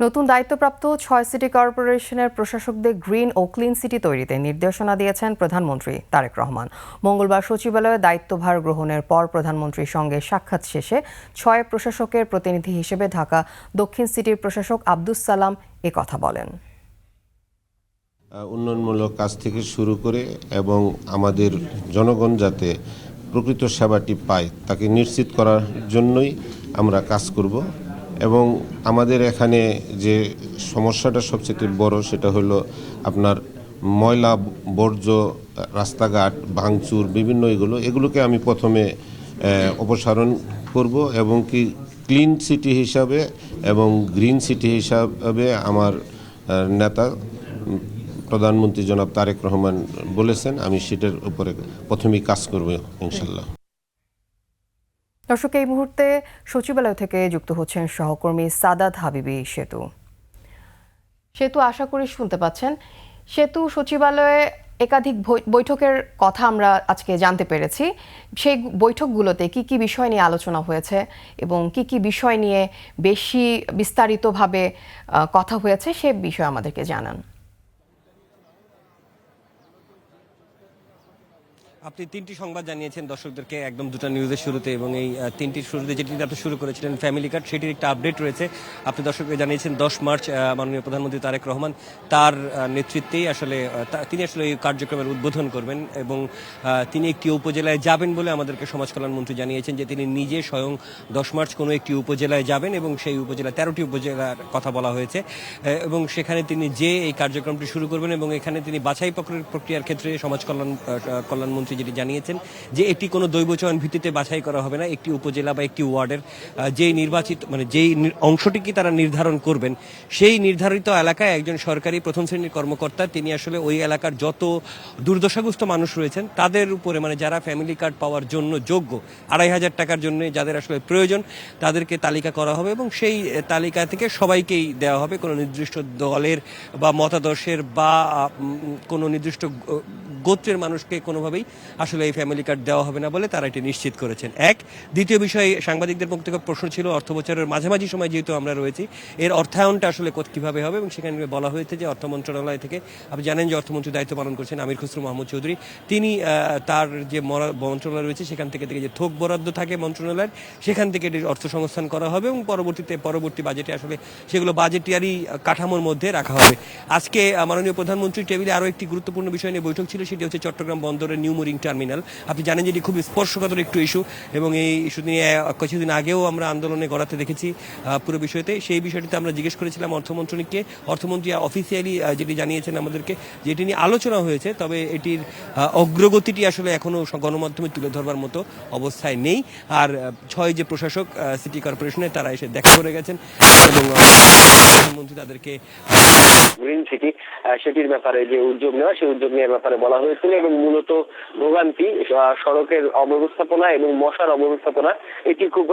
নতুন দায়িত্বপ্রাপ্ত ৬ সিটি কর্পোরেশনের প্রশাসকদের গ্রিন ও ক্লিন সিটি তৈরিতে নির্দেশনা দিয়েছেন প্রধানমন্ত্রী তারেক রহমান। মঙ্গলবার সচিবালয়ে দায়িত্বভার গ্রহণের পর প্রধানমন্ত্রীর সঙ্গে সাক্ষাৎ শেষে ৬ প্রশাসকের প্রতিনিধি হিসেবে ঢাকা দক্ষিণ সিটির প্রশাসক আব্দুস সালাম এ কথা বলেন। উন্নয়নমূলক কাজ থেকে শুরু করে এবং আমাদের জনগণ যাতে প্রকৃত সেবাটি পায় তাকে নিশ্চিত করার জন্যই আমরা কাজ করব। এবং আমাদের এখানে যে সমস্যাটা সবচেয়ে বড় সেটা হলো আপনার ময়লা বর্জ্য, রাস্তাঘাট ভাঙচুর বিভিন্ন এগুলোকে আমি প্রথমে অপসারণ করব এবং কি ক্লিন সিটি হিসাবে এবং গ্রিন সিটি হিসাবে আমার নেতা প্রধানমন্ত্রী জনাব তারেক রহমান বলেছেন, আমি সেটার উপরে প্রথমেই কাজ করব ইনশাল্লাহ। দর্শক, এই মুহূর্তে সচিবালয় থেকে যুক্ত হচ্ছেন সহকর্মী সাদাত হাবিবি সেতু আশা করি শুনতে পাচ্ছেন। সেতু, সচিবালয়ে একাধিক বৈঠকের কথা আমরা আজকে জানতে পেরেছি। সেই বৈঠকগুলোতে কি কি বিষয় নিয়ে আলোচনা হয়েছে এবং কি কি বিষয় নিয়ে বেশি বিস্তারিতভাবে কথা হয়েছে সে বিষয়ে আমাদেরকে জানান। আপনি তিনটি সংবাদ জানিয়েছেন দর্শকদেরকে একদম দুটো নিউজের শুরুতে, এবং এই তিনটির শুরুতে যেটি আপনি শুরু করেছিলেন ফ্যামিলি কার্ড, সেটির একটা আপডেট রয়েছে। আপনি দর্শককে জানিয়েছেন 10 মার্চ মাননীয় প্রধানমন্ত্রী তারেক রহমান তার নেতৃত্বেই তিনি আসলে এই কার্যক্রমের উদ্বোধন করবেন এবং তিনি একটি উপজেলায় যাবেন বলে আমাদেরকে সমাজ কল্যাণমন্ত্রী জানিয়েছেন যে তিনি নিজে স্বয়ং 10 মার্চ কোনো একটি উপজেলায় যাবেন এবং সেই উপজেলা 13টি উপজেলার কথা বলা হয়েছে এবং সেখানে তিনি যে এই কার্যক্রমটি শুরু করবেন এবং এখানে তিনি বাছাই প্রক্রিয়ার ক্ষেত্রে সমাজ কল্যাণমন্ত্রী যেটি জানিয়েছেন যে এটি কোনো দৈবচয়ন ভিত্তিতে বাছাই করা হবে না। একটি উপজেলা বা একটি ওয়ার্ডের যেই নির্বাচিত যেই অংশটিকে তারা নির্ধারণ করবেন সেই নির্ধারিত এলাকায় একজন সরকারি প্রথম শ্রেণীর কর্মকর্তা তিনি আসলে ওই এলাকার যত দুর্দশাগ্রস্ত মানুষ রয়েছেন তাদের উপরে যারা ফ্যামিলি কার্ড পাওয়ার জন্য যোগ্য ২৫০০ টাকার জন্য যাদের আসলে প্রয়োজন তাদেরকে তালিকা করা হবে এবং সেই তালিকা থেকে সবাইকেই দেওয়া হবে। কোনো নির্দিষ্ট দলের বা মতাদর্শের বা কোনো নির্দিষ্ট গোত্রের মানুষকে কোনোভাবেই আসলে এই ফ্যামিলি কার্ড দেওয়া হবে না বলে তারা এটি নিশ্চিত করেছেন। দ্বিতীয় বিষয়, সাংবাদিকদের পক্ষ থেকে প্রশ্ন ছিল অর্থ বছরের মাঝামাঝি সময় যেহেতু আমরা রয়েছি এর অর্থায়নটা আসলে কিভাবে হবে, এবং সেখানে বলা হয়েছে যে অর্থ মন্ত্রণালয় থেকে, আপনি জানেন যে অর্থমন্ত্রী দায়িত্ব পালন করছেন আমির খসরু মাহমুদ চৌধুরী, তিনি তার যে মন্ত্রণালয় রয়েছে সেখান থেকে যে থোক বরাদ্দ থাকে মন্ত্রণালয়ের সেখান থেকে এটির অর্থ সংস্থান করা হবে এবং পরবর্তী বাজেটে আসলে সেগুলো বাজেটিয়ারি কাঠামোর মধ্যে রাখা হবে। আজকে মাননীয় প্রধানমন্ত্রীর টেবিলে আরও একটি গুরুত্বপূর্ণ বিষয় নিয়ে বৈঠক ছিল, সেটি হচ্ছে চট্টগ্রাম বন্দরের নিউ মোরিং টার্মিনাল। আপনি জানেন যে এটি খুব স্পর্শকাতর একটু ইস্যু এবং এই ইস্যু নিয়ে কিছুদিন আগেও আমরা আন্দোলনে গড়াতে দেখেছি পুরো বিষয়তে। সেই বিষয়টিতে আমরা জিজ্ঞেস করেছিলাম অর্থমন্ত্রীকে, অর্থমন্ত্রী অফিসিয়ালি যেটি জানিয়েছেন আমাদেরকে যে এটি নিয়ে আলোচনা হয়েছে, তবে এটির অগ্রগতিটি আসলে এখনও গণমাধ্যমে তুলে ধরবার মতো অবস্থায় নেই। আর ৬ যে প্রশাসক সিটি কর্পোরেশনের তারা এসে দেখা করে গেছেন এবং প্রধানমন্ত্রী তাদেরকে গ্রিন সিটি সেটির ব্যাপারে যে উদ্যোগ নেওয়া সেই উদ্যোগ নেওয়ার ব্যাপারে বলা হয়েছিল এবং মূলত ভোগান্তি সড়কের অব্যবস্থাপনা এবং মশার অব্যবস্থাপনা এটি খুব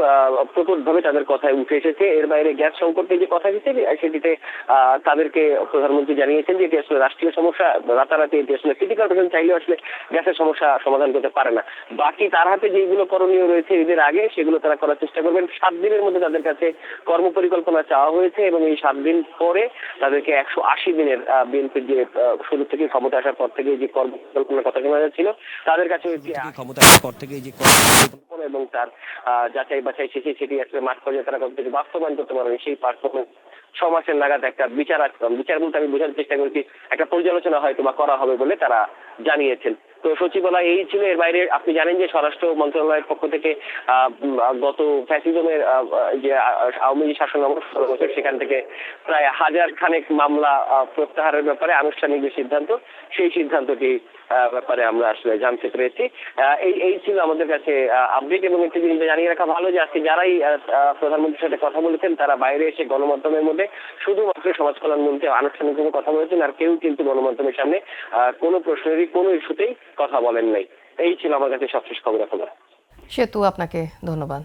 প্রকটভাবে তাদের কথায় উঠে এসেছে। এর বাইরে গ্যাস সংকটের যে কথা দিচ্ছে সেটিতে তাদেরকে প্রধানমন্ত্রী জানিয়েছেন যে এটি আসলে রাষ্ট্রীয় সমস্যা, রাতারাতি এটি আসলে সিটি কর্পোরেশন চাইলেও আসলে গ্যাসের সমস্যা সমাধান করতে পারে না। বাকি তার হাতে যেগুলো করণীয় রয়েছে ঈদের আগে সেগুলো তারা করার চেষ্টা করবেন। 7 দিনের মধ্যে তাদের কাছে কর্মপরিকল্পনা চাওয়া হয়েছে এবং এই 7 দিন পরে তাদেরকে 180 দিনের বিএনপির যে শুরু থেকে ক্ষমতা আসার পর থেকে যে কর্মপরিকল্পনার কথা শোনা যাচ্ছিল তাদের কাছে ক্ষমতা আসার পর থেকে যে এবং তার যাচাই বাছাই শেষে সেটি আসলে মাঠ পর্যায়ে তারা কতটুকু বাস্তবায়ন করতে পারবে সেই পারফরমেন্স 6 মাসের নাগাদ একটা বিচার বলতে আমি বোঝার চেষ্টা করেছি একটা পর্যালোচনা হয়তো বা করা হবে বলে তারা জানিয়েছেন। তো সচিবালয় এই ছিল। এর বাইরে আপনি জানেন যে স্বরাষ্ট্র মন্ত্রণালয়ের পক্ষ থেকে গত ফ্যাসিজমের যে আওয়ামী লীগ শাসন আমল 16 বছর সেখান থেকে প্রায় 1000 খানেক মামলা প্রত্যাহারের ব্যাপারে আনুষ্ঠানিক যে সিদ্ধান্ত সেই সিদ্ধান্তটি ব্যাপারে আমরা আসলে জানতে পেরেছি। এই ছিল আমাদের কাছে আপডেট এবং একটি জিনিস জানিয়ে রাখা ভালো যে আজকে যারাই প্রধানমন্ত্রীর সাথে কথা বলেছেন তারা বাইরে এসে গণমাধ্যমের মধ্যে শুধুমাত্র সমাজ কল্যাণমন্ত্রী আনুষ্ঠানিকভাবে কথা বলেছেন, আর কেউ কিন্তু গণমাধ্যমের সামনে কোনো প্রশ্নেরই কোনো ইস্যুতেই কথা বলেন নাই। এই ছিল আমার কাছে সবশেষ খবর। সেতু, আপনাকে ধন্যবাদ।